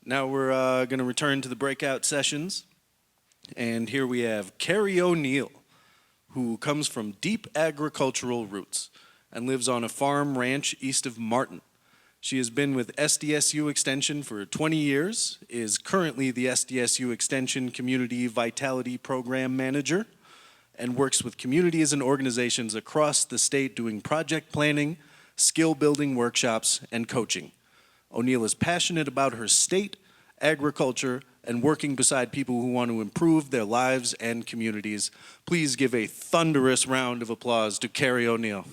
Now we're going to return to the breakout sessions. And here we have Kari O'Neill, who comes from deep agricultural roots and lives on a farm ranch east of Martin. She has been with SDSU Extension for 20 years, is currently the SDSU Extension Community Vitality Program Manager, and works with communities and organizations across the state doing project planning, skill building workshops, and coaching. O'Neill is passionate about her state, agriculture, and working beside people who want to improve their lives and communities. Please give a thunderous round of applause to Kari O'Neill.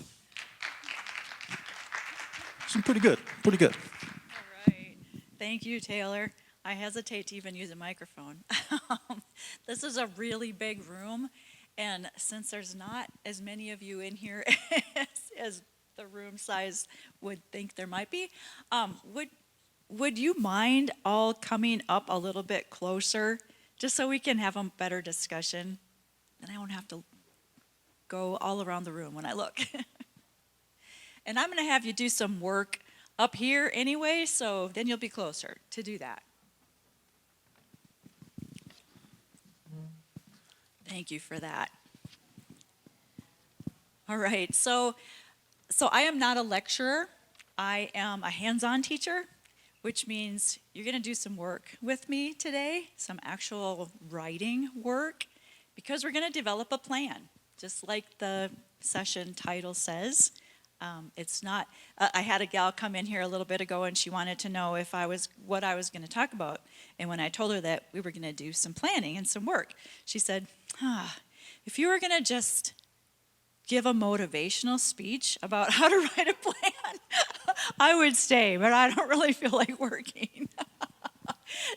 She's pretty good, pretty good. All right, thank you, Taylor. I hesitate to even use a microphone. This is a really big room, and since there's not as many of you in here as the room size would think there might be, would you mind all coming up a little bit closer, just so we can have a better discussion, and I won't have to go all around the room when I look. And I'm going to have you do some work up here anyway, so then you'll be closer to do that. Thank you for that. All right, so I am not a lecturer. I am a hands-on teacher, which means you're going to do some work with me today, some actual writing work, because we're going to develop a plan, just like the session title says. It's not, I had a gal come in here a little bit ago and she wanted to know what I was going to talk about. And when I told her that we were going to do some planning and some work, she said, if you were going to just give a motivational speech about how to write a plan, I would stay, but I don't really feel like working.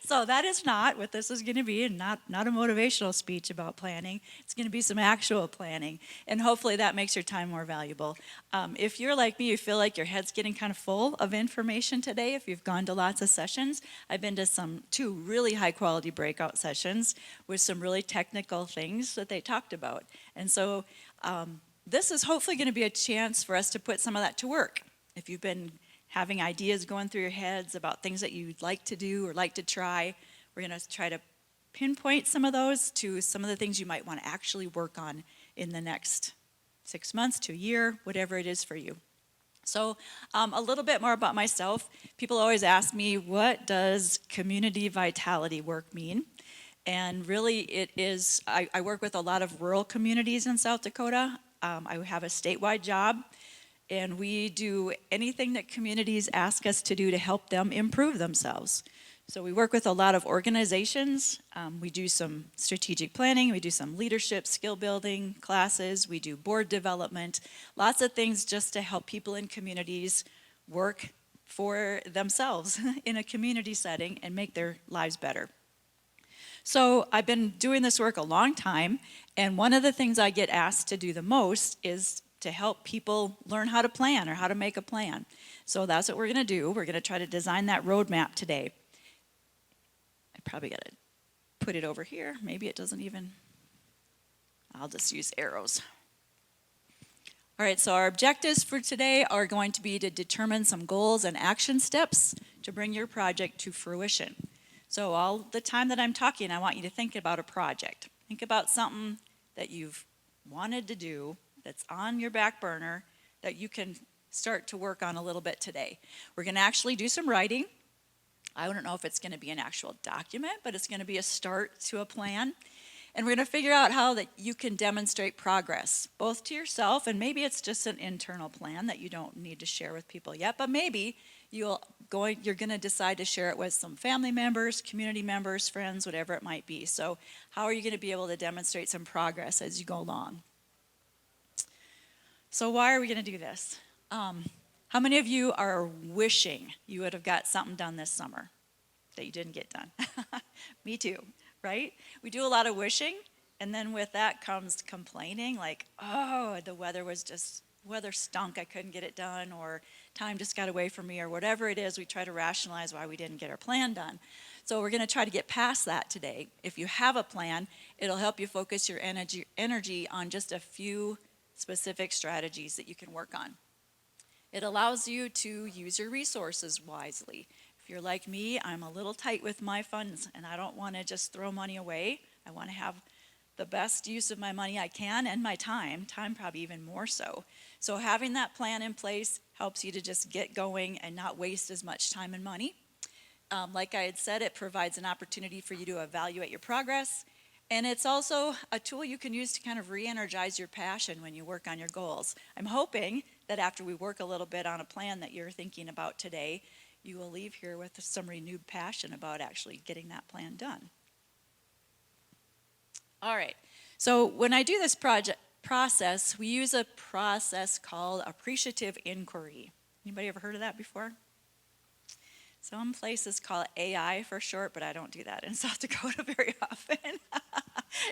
So that is not what this is going to be, and not a motivational speech about planning. It's going to be some actual planning, and hopefully that makes your time more valuable. If you're like me, you feel like your head's getting kind of full of information today, if you've gone to lots of sessions. I've been to two really high-quality breakout sessions with some really technical things that they talked about. And so this is hopefully going to be a chance for us to put some of that to work. If you've been having ideas going through your heads about things that you'd like to do or like to try, we're going to try to pinpoint some of those to some of the things you might want to actually work on in the next 6 months to a year, whatever it is for you. So a little bit more about myself. People always ask me, what does community vitality work mean? And really it is, I work with a lot of rural communities in South Dakota. I have a statewide job. And we do anything that communities ask us to do to help them improve themselves. So we work with a lot of organizations. We do some strategic planning. We do some leadership, skill building classes. We do board development. Lots of things just to help people in communities work for themselves in a community setting and make their lives better. So I've been doing this work a long time. And one of the things I get asked to do the most is to help people learn how to plan or how to make a plan. So that's what we're going to do. We're going to try to design that roadmap today. I probably got to put it over here. Maybe it doesn't even, I'll just use arrows. All right, so our objectives for today are going to be to determine some goals and action steps to bring your project to fruition. So all the time that I'm talking, I want you to think about a project. Think about something that you've wanted to do that's on your back burner that you can start to work on a little bit today. We're going to actually do some writing. I don't know if it's going to be an actual document, but it's going to be a start to a plan. And we're going to figure out how that you can demonstrate progress, both to yourself, and maybe it's just an internal plan that you don't need to share with people yet, but maybe you're going to decide to share it with some family members, community members, friends, whatever it might be. So how are you going to be able to demonstrate some progress as you go along? So why are we going to do this? How many of you are wishing you would have got something done this summer that you didn't get done? Me too, right? We do a lot of wishing, and then with that comes complaining, like, oh, the weather stunk, I couldn't get it done, or time just got away from me, or whatever it is. We try to rationalize why we didn't get our plan done. So we're going to try to get past that today. If you have a plan, it'll help you focus your energy on just a few specific strategies that you can work on. It allows you to use your resources wisely. If you're like me, I'm a little tight with my funds and I don't want to just throw money away. I want to have the best use of my money I can and my time probably even more so. So having that plan in place helps you to just get going and not waste as much time and money. Like I had said, it provides an opportunity for you to evaluate your progress. And it's also a tool you can use to kind of re-energize your passion when you work on your goals. I'm hoping that after we work a little bit on a plan that you're thinking about today, you will leave here with some renewed passion about actually getting that plan done. All right, so when I do this process, we use a process called appreciative inquiry. Anybody ever heard of that before? Some places call it AI for short, but I don't do that in South Dakota very often.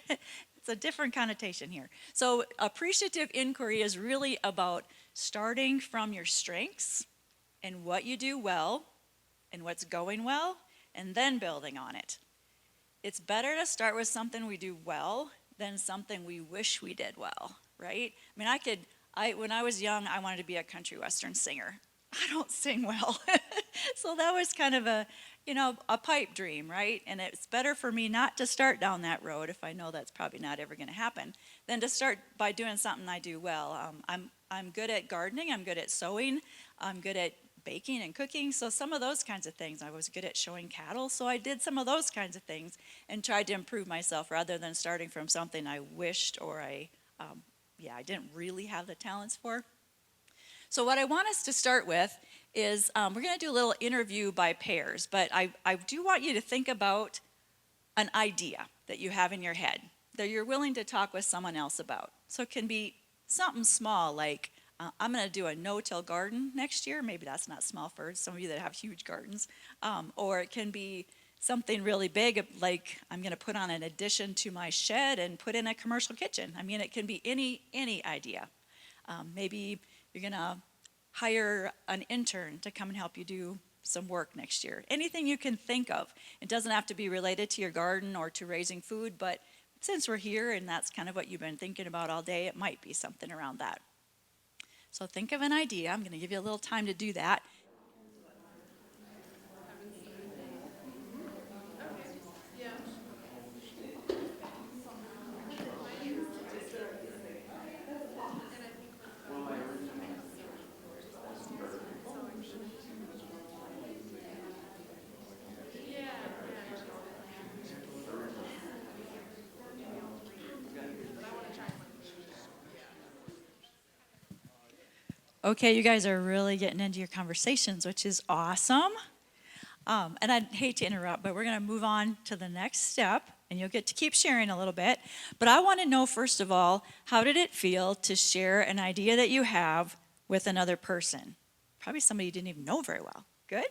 It's a different connotation here. So appreciative inquiry is really about starting from your strengths and what you do well and what's going well, and then building on it. It's better to start with something we do well than something we wish we did well, right? I mean, when I was young, I wanted to be a country western singer. I don't sing well. So that was kind of a pipe dream, right? And it's better for me not to start down that road if I know that's probably not ever going to happen, than to start by doing something I do well. I'm good at gardening, I'm good at sewing, I'm good at baking and cooking, so some of those kinds of things. I was good at showing cattle, so I did some of those kinds of things and tried to improve myself rather than starting from something I wished or I didn't really have the talents for. So what I want us to start with is we're going to do a little interview by pairs, but I do want you to think about an idea that you have in your head that you're willing to talk with someone else about. So it can be something small like, I'm going to do a no-till garden next year. Maybe that's not small for some of you that have huge gardens. Or it can be something really big, like I'm going to put on an addition to my shed and put in a commercial kitchen. I mean, it can be any idea. Maybe you're going to hire an intern to come and help you do some work next year. Anything you can think of. It doesn't have to be related to your garden or to raising food, but since we're here and that's kind of what you've been thinking about all day, it might be something around that. So think of an idea. I'm going to give you a little time to do that. Okay, you guys are really getting into your conversations, which is awesome. And I'd hate to interrupt, but we're going to move on to the next step, and you'll get to keep sharing a little bit. But I want to know, first of all, how did it feel to share an idea that you have with another person? Probably somebody you didn't even know very well. Good?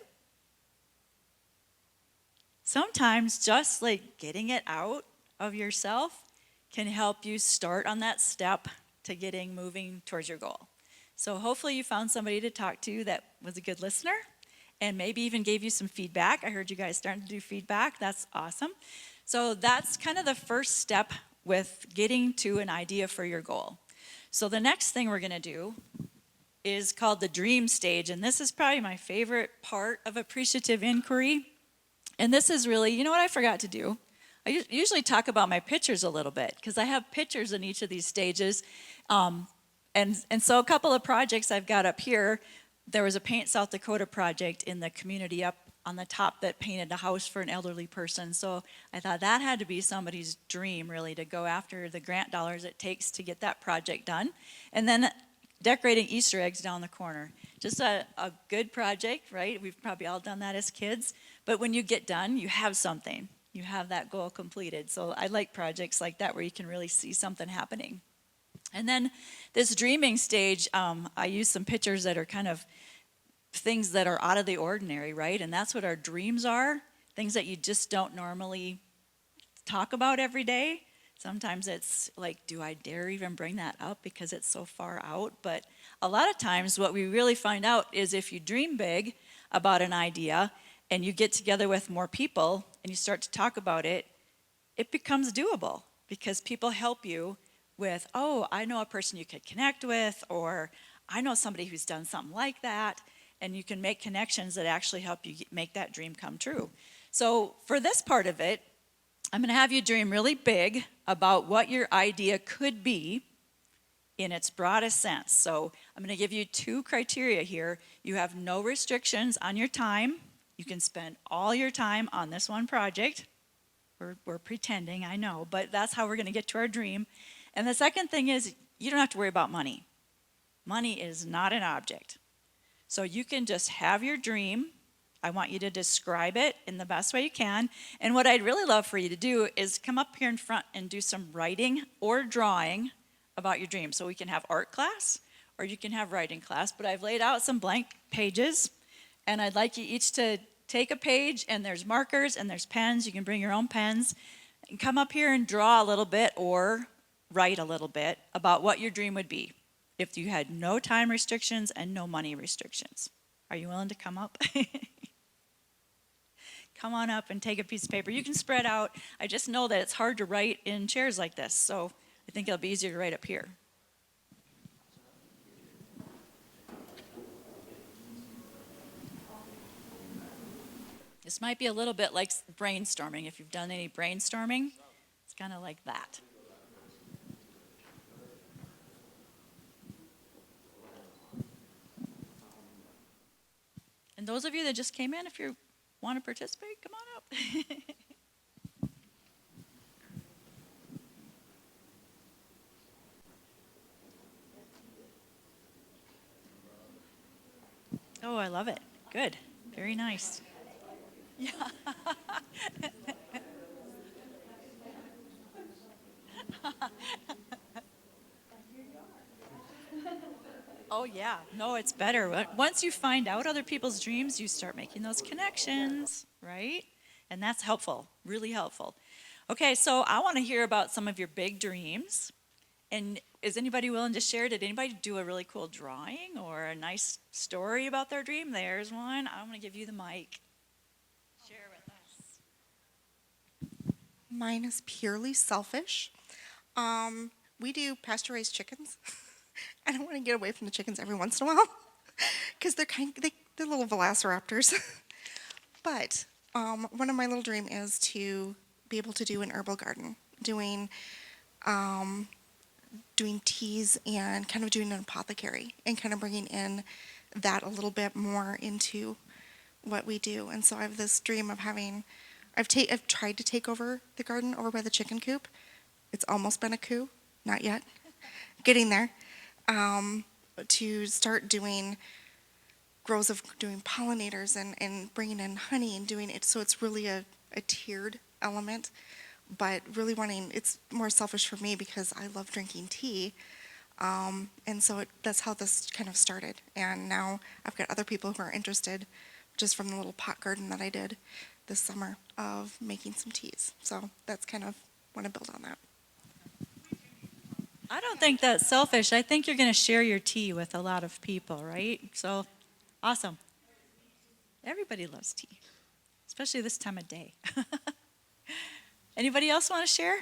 Sometimes just like getting it out of yourself can help you start on that step to moving towards your goal. So hopefully you found somebody to talk to that was a good listener and maybe even gave you some feedback. I heard you guys starting to do feedback. That's awesome. So that's kind of the first step with getting to an idea for your goal. So the next thing we're going to do is called the dream stage. And this is probably my favorite part of appreciative inquiry. And this is really, you know what I forgot to do? I usually talk about my pictures a little bit because I have pictures in each of these stages. And so a couple of projects I've got up here, there was a Paint South Dakota project in the community up on the top that painted a house for an elderly person. So I thought that had to be somebody's dream, really, to go after the grant dollars it takes to get that project done. And then decorating Easter eggs down the corner. Just a good project, right? We've probably all done that as kids. But when you get done, you have something. You have that goal completed. So I like projects like that where you can really see something happening. And then this dreaming stage, I use some pictures that are kind of things that are out of the ordinary, right? And that's what our dreams are, things that you just don't normally talk about every day. Sometimes it's like, do I dare even bring that up because it's so far out? But a lot of times what we really find out is if you dream big about an idea and you get together with more people and you start to talk about it, it becomes doable because people help you with, oh, I know a person you could connect with, or I know somebody who's done something like that. and you can make connections that actually help you make that dream come true. So for this part of it, I'm going to have you dream really big about what your idea could be in its broadest sense. So I'm going to give you 2 criteria here. You have no restrictions on your time. You can spend all your time on this one project. We're pretending, I know, but that's how we're going to get to our dream. And the second thing is, you don't have to worry about money. Money is not an object. So you can just have your dream. I want you to describe it in the best way you can. And what I'd really love for you to do is come up here in front and do some writing or drawing about your dream. So we can have art class or you can have writing class. But I've laid out some blank pages, and I'd like you each to take a page, and there's markers and there's pens. You can bring your own pens and come up here and draw a little bit or write a little bit about what your dream would be if you had no time restrictions and no money restrictions. Are you willing to come up? Come on up and take a piece of paper. You can spread out. I just know that it's hard to write in chairs like this, so I think it'll be easier to write up here. This might be a little bit like brainstorming. If you've done any brainstorming, it's kind of like that. And those of you that just came in, if you want to participate, come on up. Oh, I love it. Good. Very nice. Yeah. Oh, yeah. No, it's better. Once you find out other people's dreams, you start making those connections, right? And that's helpful, really helpful. Okay, so I want to hear about some of your big dreams. And is anybody willing to share? Did anybody do a really cool drawing or a nice story about their dream? There's one. I'm going to give you the mic. Share with us. Mine is purely selfish. We do pasture-raised chickens. And I want to get away from the chickens every once in a while because they're little velociraptors. But one of my little dreams is to be able to do an herbal garden, doing teas and kind of doing an apothecary and kind of bringing in that a little bit more into what we do. And so I have this dream of I've tried to take over the garden over by the chicken coop. It's almost been a coup, not yet, getting there. To start doing grows of doing pollinators and bringing in honey and doing it so it's really a tiered element, but really it's more selfish for me because I love drinking tea, and so that's how this kind of started. And now I've got other people who are interested just from the little pot garden that I did this summer of making some teas. So that's kind of want to build on that. I don't think that's selfish. I think you're going to share your tea with a lot of people, right? So, awesome. Everybody loves tea, especially this time of day. Anybody else want to share?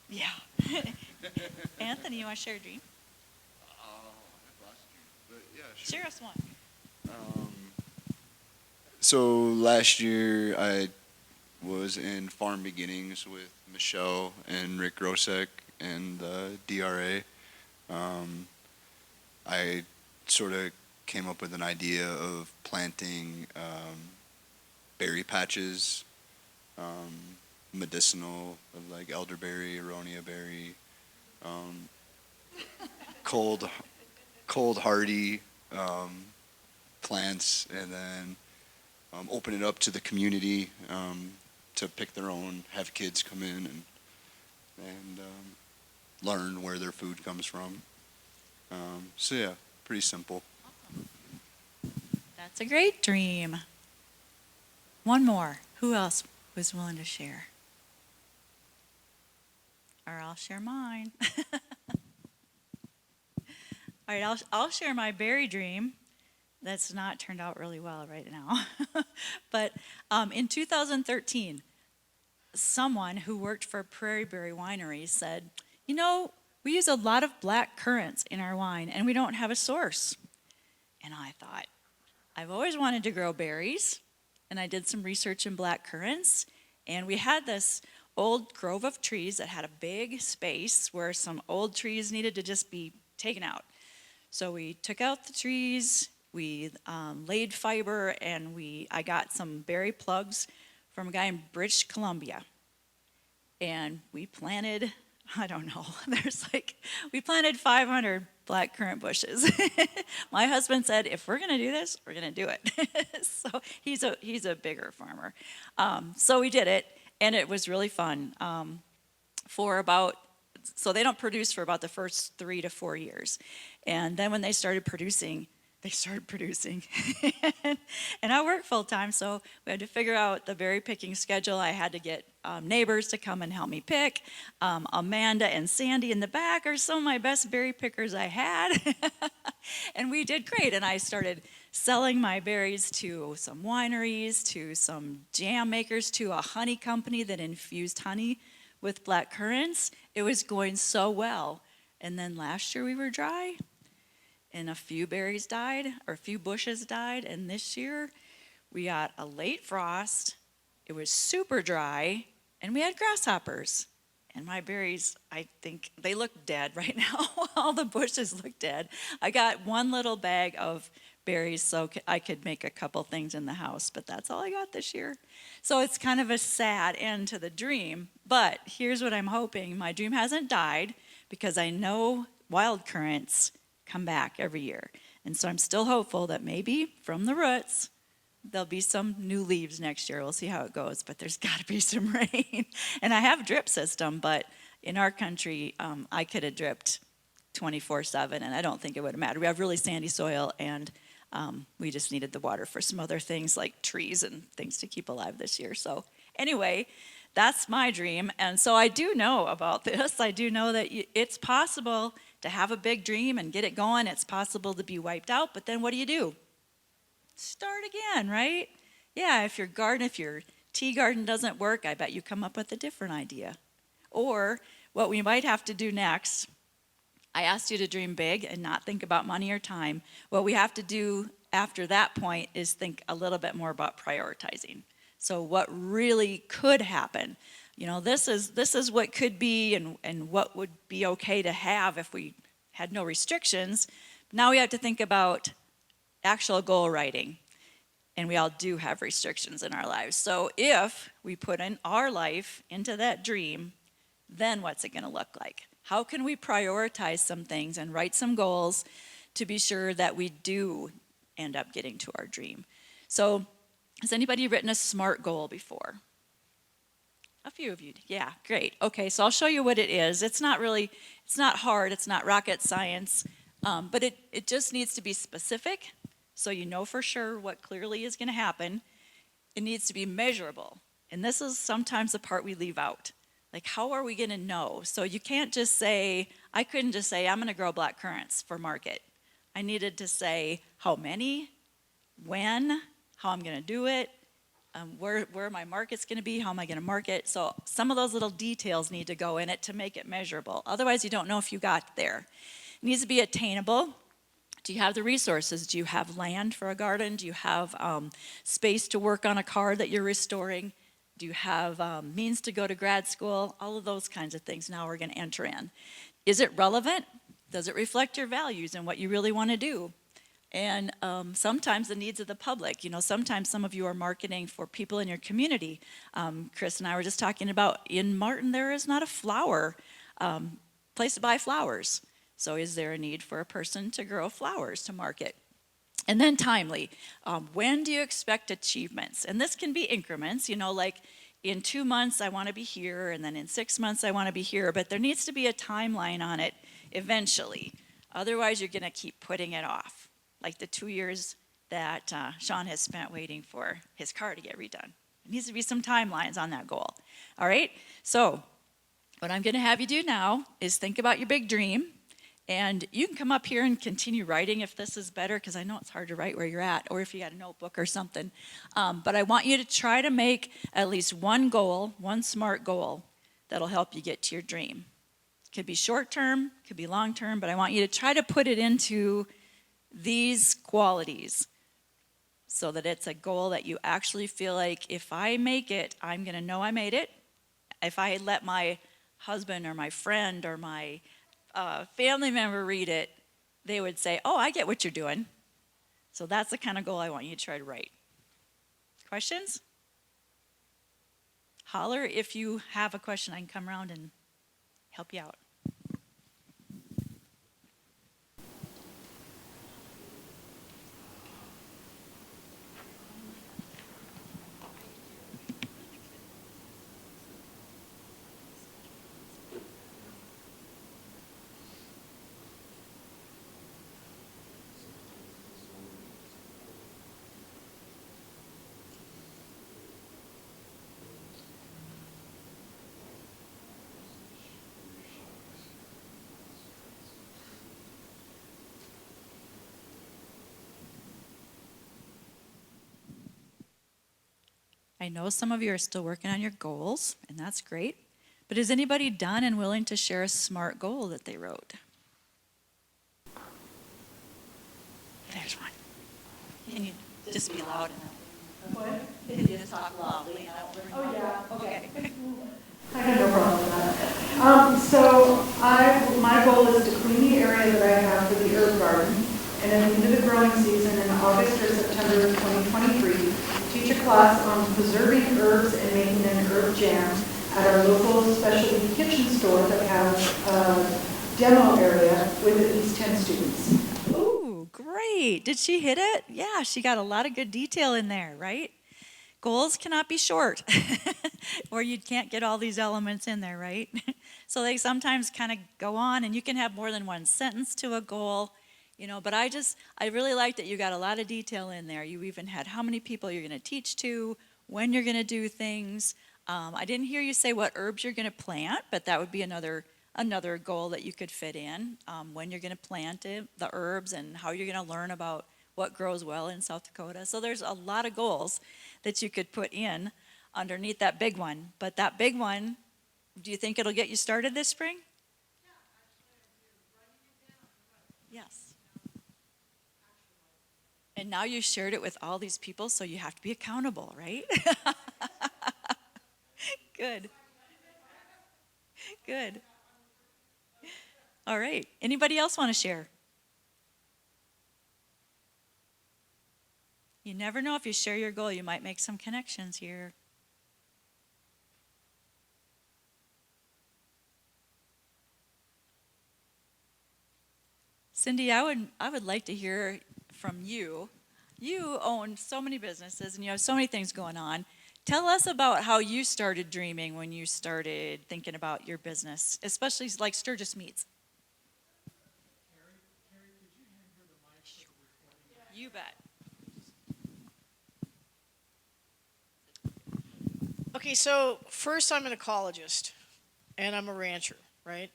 Yeah. Anthony, you want to share a dream? Yeah, sure. Share us one. So last year I was in Farm Beginnings with Michelle and Rick Grosek and DRA. I sort of came up with an idea of planting berry patches, medicinal, like elderberry, aronia berry, cold hardy plants, and then open it up to the community to pick their own, have kids come in and learn where their food comes from. So yeah, pretty simple. That's a great dream. One more. Who else was willing to share? Or I'll share mine. All right, I'll share my berry dream. That's not turned out really well right now. But in 2013, someone who worked for Prairie Berry Winery said, we use a lot of black currants in our wine and we don't have a source. And I thought, I've always wanted to grow berries, and I did some research in black currants, and we had this old grove of trees that had a big space where some old trees needed to just be taken out. So we took out the trees, we laid fiber, and I got some berry plugs from a guy in British Columbia. And we planted, I don't know, we planted 500 black currant bushes. My husband said, if we're gonna do this, we're gonna do it. So he's a bigger farmer. So we did it, and it was really fun. So they don't produce for about the first 3 to 4 years. And then when they started producing. And I work full time, so we had to figure out the berry picking schedule. I had to get neighbors to come and help me pick. Amanda and Sandy in the back are some of my best berry pickers I had. And we did great. And I started selling my berries to some wineries, to some jam makers, to a honey company that infused honey with black currants. It was going so well. And then last year we were dry, and a few berries died, or a few bushes died. And this year we got a late frost. It was super dry, and we had grasshoppers. And my berries, I think they look dead right now. All the bushes look dead. I got one little bag of berries so I could make a couple things in the house, but that's all I got this year. So it's kind of a sad end to the dream, but here's what I'm hoping. My dream hasn't died, because I know wild currants come back every year. And so I'm still hopeful that maybe from the roots, there'll be some new leaves next year. We'll see how it goes, but there's got to be some rain. And I have a drip system, but in our country, I could have dripped 24/7, and I don't think it would have mattered. We have really sandy soil, and we just needed the water for some other things like trees and things to keep alive this year. So anyway, that's my dream. And so I do know about this. I do know that it's possible to have a big dream and get it going. It's possible to be wiped out, but then what do? Start again, right? Yeah, if your tea garden doesn't work, I bet you come up with a different idea. Or what we might have to do next, I asked you to dream big and not think about money or time. What we have to do after that point is think a little bit more about prioritizing. So what really could happen? This is what could be and what would be okay to have if we had no restrictions. Now we have to think about actual goal writing. And we all do have restrictions in our lives. So if we put in our life into that dream, then what's it going to look like? How can we prioritize some things and write some goals to be sure that we do end up getting to our dream? So has anybody written a SMART goal before? A few of you, yeah, great. Okay, so I'll show you what it is. It's not hard, it's not rocket science, but it just needs to be specific, so you know for sure what clearly is going to happen. It needs to be measurable, and this is sometimes the part we leave out. Like, how are we going to know? So you can't just say, I couldn't just say, I'm going to grow black currants for market. I needed to say how many, when, how I'm going to do it, where my market's going to be, how am I going to market. So some of those little details need to go in it to make it measurable. Otherwise, you don't know if you got there. It needs to be attainable. Do you have the resources? Do you have land for a garden? Do you have space to work on a car that you're restoring? Do you have means to go to grad school? All of those kinds of things now we're going to enter in. Is it relevant? Does it reflect your values and what you really want to do? And sometimes the needs of the public. Sometimes some of you are marketing for people in your community. Chris and I were just talking about in Martin, there is not a flower place to buy flowers. So is there a need for a person to grow flowers to market? And then timely. When do you expect achievements? And this can be increments, like in 2 months I want to be here, and then in 6 months I want to be here. But there needs to be a timeline on it eventually. Otherwise, you're going to keep putting it off. Like the 2 years that Sean has spent waiting for his car to get redone. There needs to be some timelines on that goal. All right? So what I'm going to have you do now is think about your big dream. And you can come up here and continue writing if this is better, because I know it's hard to write where you're at, or if you got a notebook or something. But I want you to try to make at least one goal, one SMART goal, that'll help you get to your dream. It could be short term, could be long term, but I want you to try to put it into these qualities, so that it's a goal that you actually feel like, if I make it, I'm going to know I made it. If I let my husband or my friend or my family member read it, they would say, oh, I get what you're doing. So that's the kind of goal I want you to try to write. Questions? Holler if you have a question. I can come around and help you out. I know some of you are still working on your goals, and that's great. But is anybody done and willing to share a SMART goal that they wrote? There's one. Can you just be loud enough? What? Can you just talk loudly? Oh, yeah. Okay. I have no problem with that. My goal is to clean the area that I have for the herb garden, and at the end of the growing season in August or September of 2023, teach a class on preserving herbs and making an herb jam at our local specialty kitchen store that has a demo area with at least 10 students. Ooh, great. Did she hit it? Yeah, she got a lot of good detail in there, right? Goals cannot be short, or you can't get all these elements in there, right? So they sometimes kind of go on, and you can have more than one sentence to a goal, but I really like that you got a lot of detail in there. You even had how many people you're going to teach to, when you're going to do things. I didn't hear you say what herbs you're going to plant, but that would be another goal that you could fit in, when you're going to plant it, the herbs, and how you're going to learn about what grows well in South Dakota. So there's a lot of goals that you could put in underneath that big one. But that big one, do you think it'll get you started this spring? Yeah, actually I do. Yes. And now you shared it with all these people, so you have to be accountable, right? Good. Good. All right. Anybody else want to share? You never know, if you share your goal, you might make some connections here. Cindy, I would like to hear from you. You own so many businesses and you have so many things going on. Tell us about how you started dreaming when you started thinking about your business, especially like Sturgis Meats. Kari, could you hand her the mic for the recording? You bet. Okay, so first I'm an ecologist, and I'm a rancher, right?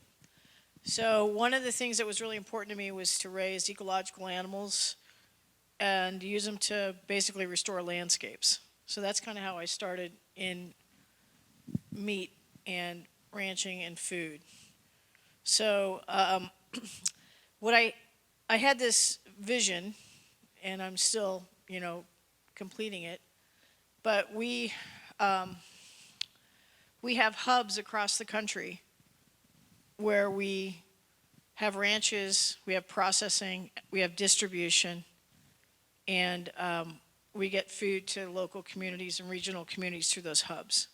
So one of the things that was really important to me was to raise ecological animals and use them to basically restore landscapes. So that's kind of how I started in meat and ranching and food. So what I had this vision, and I'm still, completing it, but we have hubs across the country where we have ranches, we have processing, we have distribution, and we get food to local communities and regional communities through those hubs.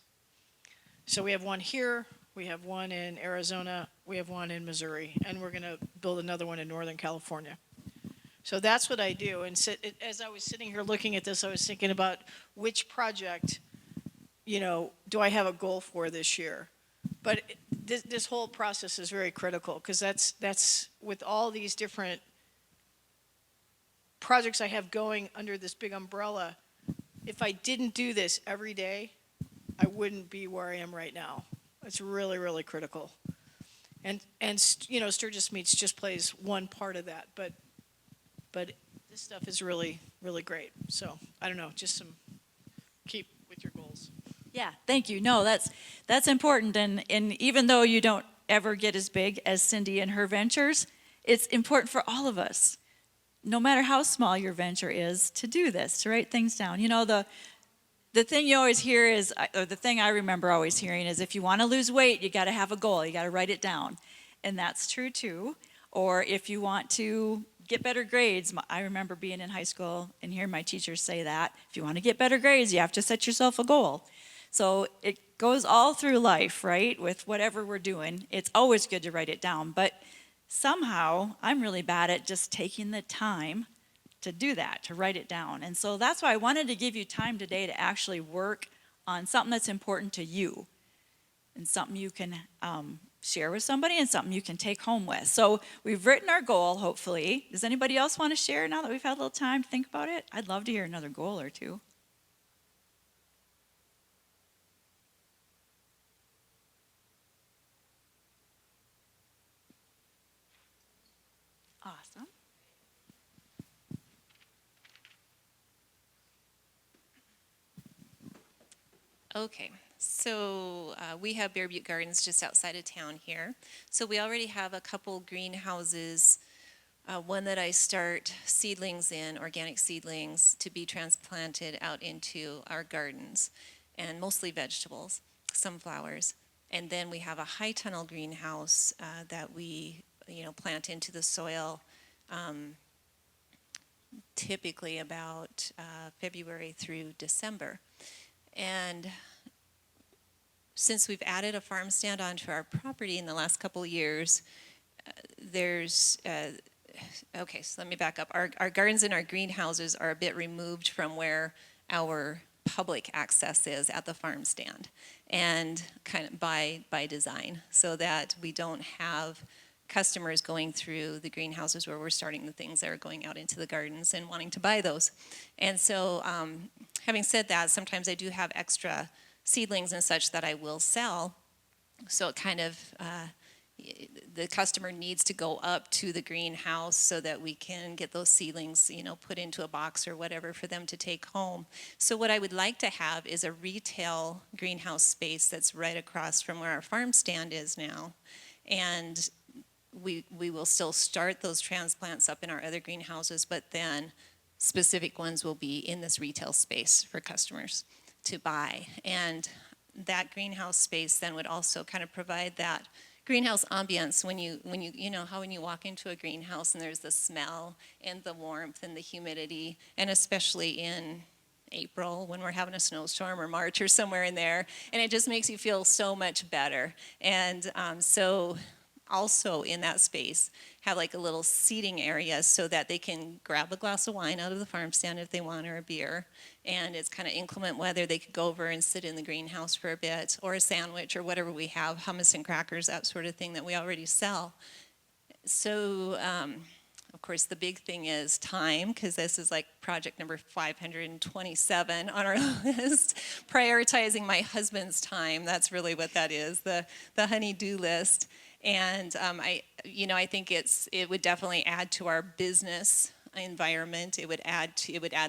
So we have one here, we have one in Arizona, we have one in Missouri, and we're going to build another one in Northern California. So that's what I do. And as I was sitting here looking at this, I was thinking about which project, do I have a goal for this year? But this whole process is very critical, because that's with all these different projects I have going under this big umbrella. If I didn't do this every day, I wouldn't be where I am right now. It's really, really critical. And Sturgis Meats just plays one part of that, but this stuff is really, really great. So I don't know, just keep with your goals. Yeah, thank you. No, that's important. And even though you don't ever get as big as Cindy and her ventures, it's important for all of us. no matter how small your venture is, to do this, to write things down. You know, the thing you always hear is, or the thing I remember always hearing is, if you want to lose weight, you got to have a goal. You got to write it down. And that's true too. Or if you want to get better grades, I remember being in high school and hearing my teachers say that. If you want to get better grades, you have to set yourself a goal. So it goes all through life, right? With whatever we're doing, it's always good to write it down. But somehow I'm really bad at just taking the time to do that, to write it down. And so that's why I wanted to give you time today to actually work on something that's important to you and something you can share with somebody and something you can take home with. So we've written our goal, hopefully. Does anybody else want to share now that we've had a little time to think about it? I'd love to hear another goal or two. Awesome. Okay, so we have Bear Butte Gardens just outside of town here. So we already have a couple greenhouses, one that I start seedlings in, organic seedlings, to be transplanted out into our gardens, and mostly vegetables, some flowers. And then we have a high tunnel greenhouse that we, plant into the soil typically about February through December. And since we've added a farm stand onto our property in the last couple of years, okay, so let me back up. Our gardens and our greenhouses are a bit removed from where our public access is at the farm stand, and kind of by design, so that we don't have customers going through the greenhouses where we're starting the things that are going out into the gardens and wanting to buy those. And so having said that, sometimes I do have extra seedlings and such that I will sell. So it kind of, the customer needs to go up to the greenhouse so that we can get those seedlings, put into a box or whatever for them to take home. So what I would like to have is a retail greenhouse space that's right across from where our farm stand is now. And we will still start those transplants up in our other greenhouses, but then specific ones will be in this retail space for customers to buy. And that greenhouse space then would also kind of provide that greenhouse ambience when you how when you walk into a greenhouse and there's the smell and the warmth and the humidity, and especially in April when we're having a snowstorm, or March or somewhere in there, and it just makes you feel so much better. And so also in that space have like a little seating area so that they can grab a glass of wine out of the farm stand if they want, or a beer. And it's kind of inclement weather, they could go over and sit in the greenhouse for a bit, or a sandwich, or whatever we have, hummus and crackers, that sort of thing that we already sell. So of course the big thing is time, because this is like project number 527 on our list. Prioritizing my husband's time, that's really what that is, the honey-do list. And I think it would definitely add to our business environment. It would add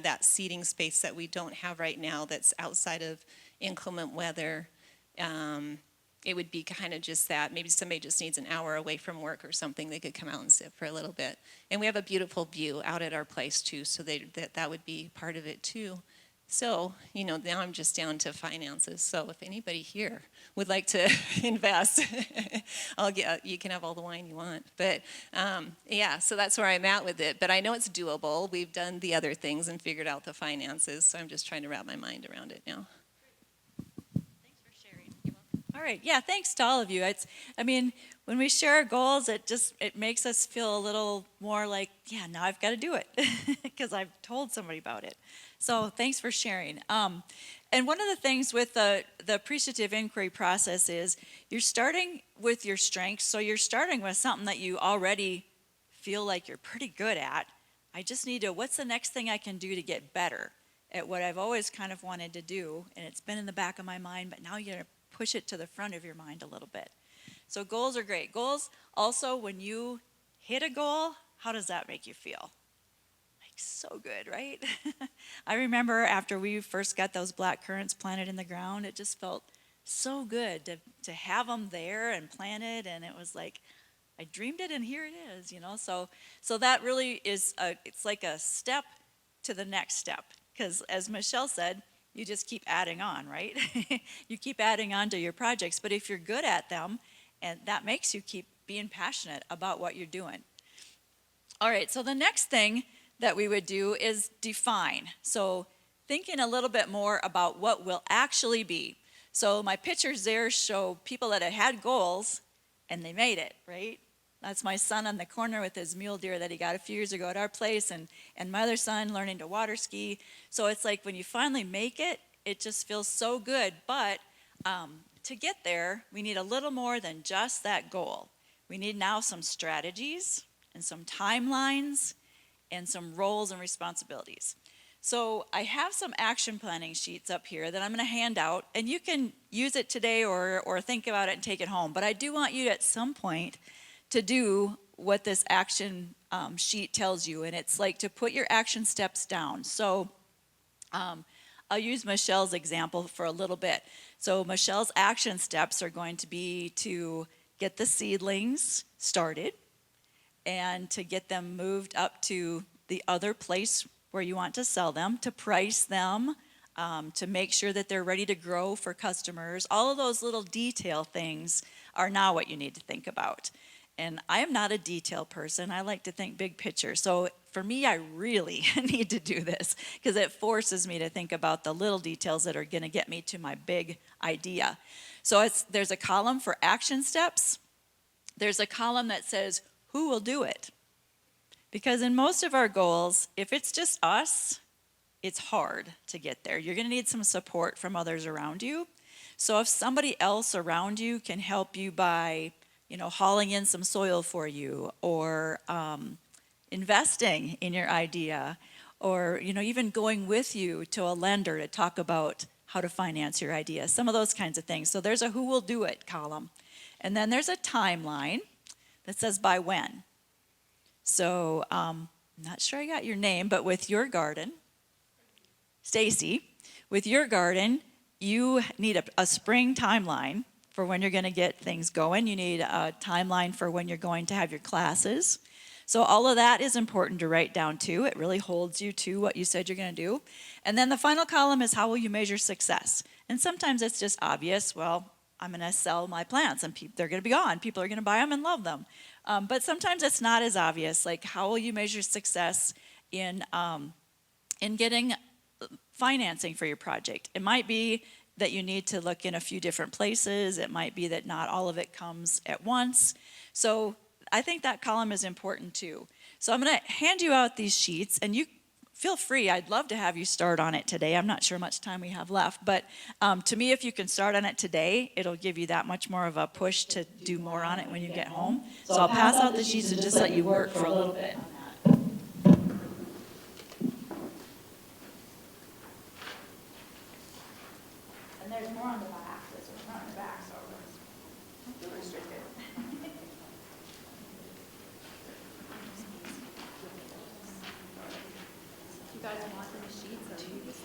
that seating space that we don't have right now, that's outside of inclement weather. It would be kind of just that. Maybe somebody just needs an hour away from work or something, they could come out and sit for a little bit. And we have a beautiful view out at our place too, so that would be part of it too. So, now I'm just down to finances. So if anybody here would like to invest, you can have all the wine you want. But so that's where I'm at with it. But I know it's doable. We've done the other things and figured out the finances. So I'm just trying to wrap my mind around it now. Thanks for sharing. You're welcome. All right. Yeah, thanks to all of you. When we share our goals, it makes us feel a little more like, yeah, now I've got to do it because I've told somebody about it. So thanks for sharing. And one of the things with the appreciative inquiry process is you're starting with your strengths. So you're starting with something that you already feel like you're pretty good at. I just need to, what's the next thing I can do to get better at what I've always kind of wanted to do? And it's been in the back of my mind, but now you're going to push it to the front of your mind a little bit. So goals are great. Goals also, when you hit a goal, how does that make you feel? So good, right? I remember after we first got those black currants planted in the ground, it just felt so good to have them there and planted, and it was like I dreamed it and here it is, So that really is, it's like a step to the next step. Because as Michelle said, you just keep adding on, right? You keep adding on to your projects, but if you're good at them, and that makes you keep being passionate about what you're doing. All right, so the next thing that we would do is define. So thinking a little bit more about what will actually be. So my pictures there show people that had goals and they made it, right? That's my son on the corner with his mule deer that he got a few years ago at our place, and my other son learning to water ski. So it's like when you finally make it, it just feels so good. But to get there, we need a little more than just that goal. We need now some strategies and some timelines and some roles and responsibilities. So I have some action planning sheets up here that I'm going to hand out, and you can use it today or think about it and take it home. But I do want you at some point to do what this action sheet tells you, and it's like to put your action steps down. So I'll use Michelle's example for a little bit. So Michelle's action steps are going to be to get the seedlings started and to get them moved up to the other place where you want to sell them, to price them, to make sure that they're ready to grow for customers. All of those little detail things are now what you need to think about. And I am not a detail person. I like to think big picture. So for me, I really need to do this because it forces me to think about the little details that are going to get me to my big idea. So there's a column for action steps. There's a column that says, who will do it? Because in most of our goals, if it's just us, it's hard to get there. You're going to need some support from others around you. So if somebody else around you can help you by hauling in some soil for you, or investing in your idea, or even going with you to a lender to talk about how to finance your idea, some of those kinds of things. So there's a who will do it column. And then there's a timeline that says by when. So I'm not sure I got your name, but with your garden, Stacy, with your garden, you need a spring timeline for when you're going to get things going. You need a timeline for when you're going to have your classes. So all of that is important to write down too. It really holds you to what you said you're going to do. And then the final column is how will you measure success? And sometimes it's just obvious. Well, I'm going to sell my plants and they're going to be gone. People are going to buy them and love them. But sometimes it's not as obvious. Like how will you measure success in getting financing for your project? It might be that you need to look in a few different places. It might be that not all of it comes at once. So I think that column is important too. So I'm going to hand you out these sheets, and you feel free. I'd love to have you start on it today. I'm not sure how much time we have left, but to me, if you can start on it today, it'll give you that much more of a push to do more on it when you get home. So I'll pass out the sheets and just let you work for a little bit on that. And there's more on the back. There's more on the back, so don't feel restricted. You guys want the sheets or you just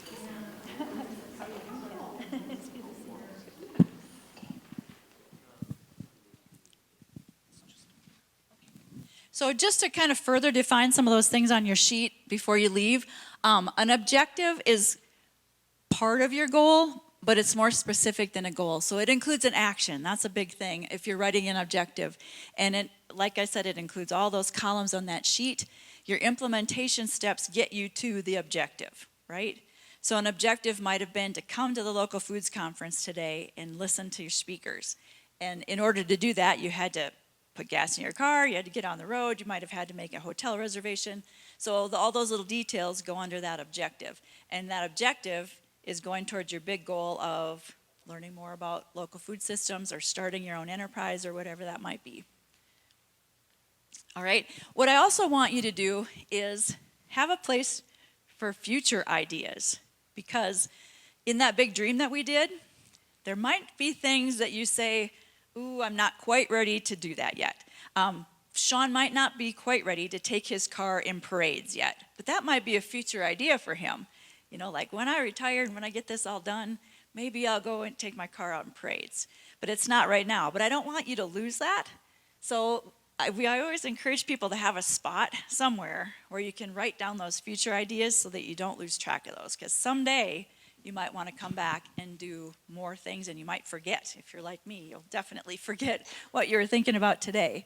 So just to kind of further define some of those things on your sheet before you leave, an objective is part of your goal, but it's more specific than a goal. So it includes an action. That's a big thing if you're writing an objective. And it, like I said, it includes all those columns on that sheet. Your implementation steps get you to the objective, right? So an objective might have been to come to the local foods conference today and listen to your speakers. And in order to do that, you had to put gas in your car, you had to get on the road, you might have had to make a hotel reservation. So all those little details go under that objective. And that objective is going towards your big goal of learning more about local food systems or starting your own enterprise or whatever that might be. All right, what I also want you to do is have a place for future ideas, because in that big dream that we did, there might be things that you say, ooh, I'm not quite ready to do that yet. Sean might not be quite ready to take his car in parades yet, but that might be a future idea for him. You know, like when I retire and when I get this all done, maybe I'll go and take my car out in parades. But it's not right now. But I don't want you to lose that. So I always encourage people to have a spot somewhere where you can write down those future ideas so that you don't lose track of those. Because someday you might want to come back and do more things, and you might forget. If you're like me, you'll definitely forget what you were thinking about today.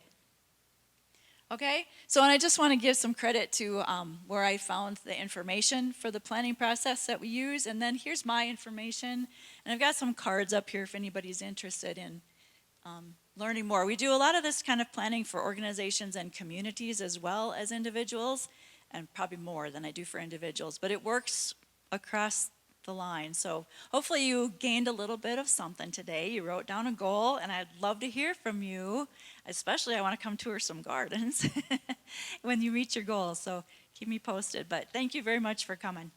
Okay, so and I just want to give some credit to where I found the information for the planning process that we use, and then here's my information, and I've got some cards up here if anybody's interested in learning more. We do a lot of this kind of planning for organizations and communities as well as individuals, and probably more than I do for individuals, but it works across the line. So hopefully you gained a little bit of something today. You wrote down a goal, and I'd love to hear from you. Especially I want to come tour some gardens when you reach your goals. So keep me posted. But thank you very much for coming.